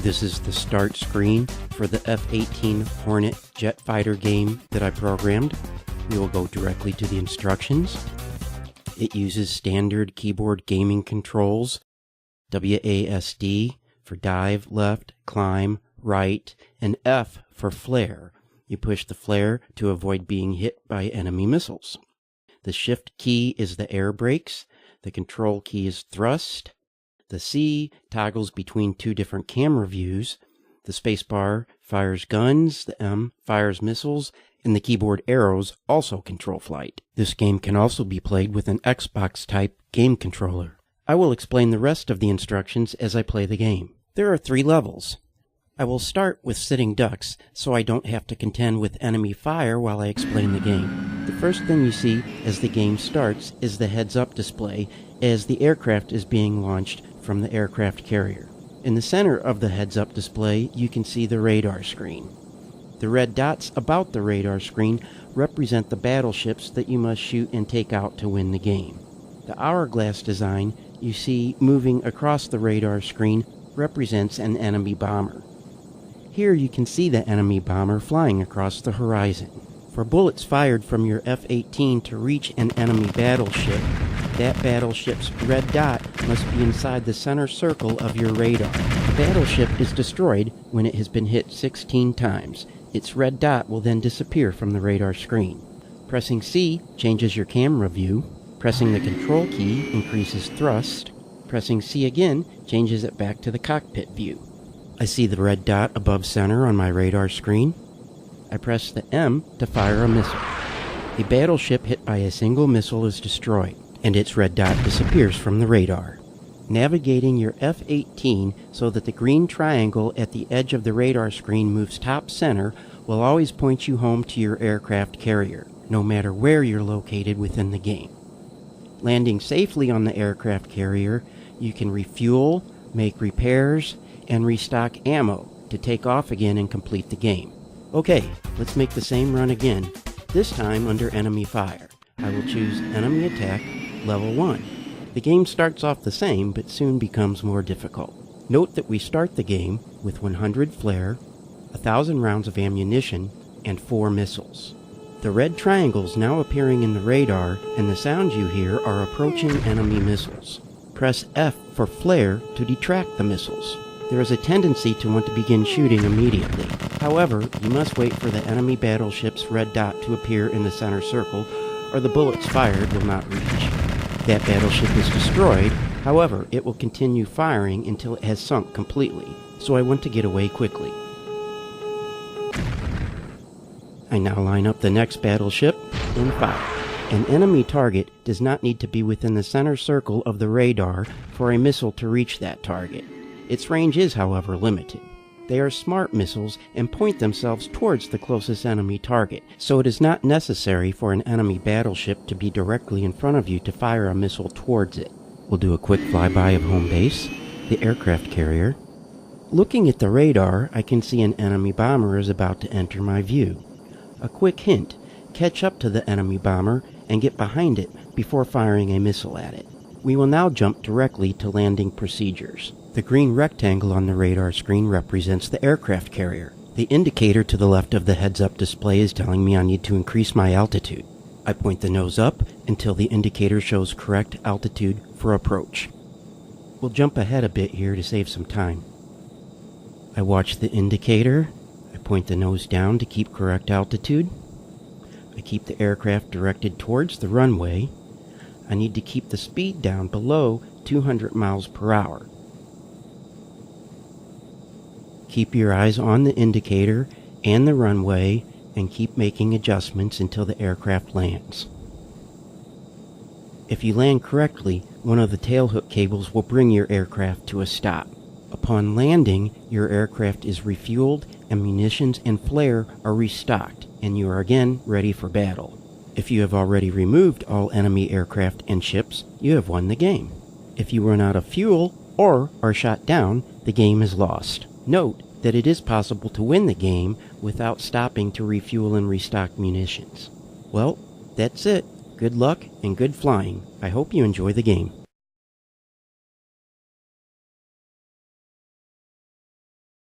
This is the start screen for the F-18 Hornet jet fighter game that I programmed. We will go directly to the instructions. It uses standard keyboard gaming controls, WASD for dive, left, climb, right, and F for flare. You push the flare to avoid being hit by enemy missiles. The shift key is the air brakes. The control key is thrust. The C toggles between two different camera views. The spacebar fires guns. The M fires missiles. And the keyboard arrows also control flight. This game can also be played with an Xbox-type game controller. I will explain the rest of the instructions as I play the game. There are 3 levels. I will start with sitting ducks, so I don't have to contend with enemy fire while I explain the game. The first thing you see as the game starts is the heads-up display as the aircraft is being launched from the aircraft carrier. In the center of the heads-up display, you can see the radar screen. The red dots about the radar screen represent the battleships that you must shoot and take out to win the game. The hourglass design you see moving across the radar screen represents an enemy bomber. Here you can see the enemy bomber flying across the horizon. For bullets fired from your F-18 to reach an enemy battleship, that battleship's red dot must be inside the center circle of your radar. The battleship is destroyed when it has been hit 16 times. Its red dot will then disappear from the radar screen. Pressing C changes your camera view. Pressing the control key increases thrust. Pressing C again changes it back to the cockpit view. I see the red dot above center on my radar screen. I press the M to fire a missile. A battleship hit by a single missile is destroyed, and its red dot disappears from the radar. Navigating your F-18 so that the green triangle at the edge of the radar screen moves top center will always point you home to your aircraft carrier, no matter where you're located within the game. Landing safely on the aircraft carrier, you can refuel, make repairs, and restock ammo to take off again and complete the game. Okay, let's make the same run again, this time under enemy fire. I will choose Enemy Attack, Level 1. The game starts off the same, but soon becomes more difficult. Note that we start the game with 100 flare, 1,000 rounds of ammunition, and 4 missiles. The red triangles now appearing in the radar, and the sounds you hear are approaching enemy missiles. Press F for flare to detract the missiles. There is a tendency to want to begin shooting immediately. However, you must wait for the enemy battleship's red dot to appear in the center circle, or the bullets fired will not reach. That battleship is destroyed, however, it will continue firing until it has sunk completely, so I want to get away quickly. I now line up the next battleship and fire. An enemy target does not need to be within the center circle of the radar for a missile to reach that target. Its range is, however, limited. They are smart missiles and point themselves towards the closest enemy target, so it is not necessary for an enemy battleship to be directly in front of you to fire a missile towards it. We'll do a quick flyby of home base, the aircraft carrier. Looking at the radar, I can see an enemy bomber is about to enter my view. A quick hint, catch up to the enemy bomber and get behind it before firing a missile at it. We will now jump directly to landing procedures. The green rectangle on the radar screen represents the aircraft carrier. The indicator to the left of the heads-up display is telling me I need to increase my altitude. I point the nose up until the indicator shows correct altitude for approach. We'll jump ahead a bit here to save some time. I watch the indicator. I point the nose down to keep correct altitude. I keep the aircraft directed towards the runway. I need to keep the speed down below 200 miles per hour. Keep your eyes on the indicator and the runway and keep making adjustments until the aircraft lands. If you land correctly, one of the tailhook cables will bring your aircraft to a stop. Upon landing, your aircraft is refueled and munitions and flare are restocked, and you are again ready for battle. If you have already removed all enemy aircraft and ships, you have won the game. If you run out of fuel or are shot down, the game is lost. Note that it is possible to win the game without stopping to refuel and restock munitions. Well, that's it. Good luck and good flying. I hope you enjoy the game.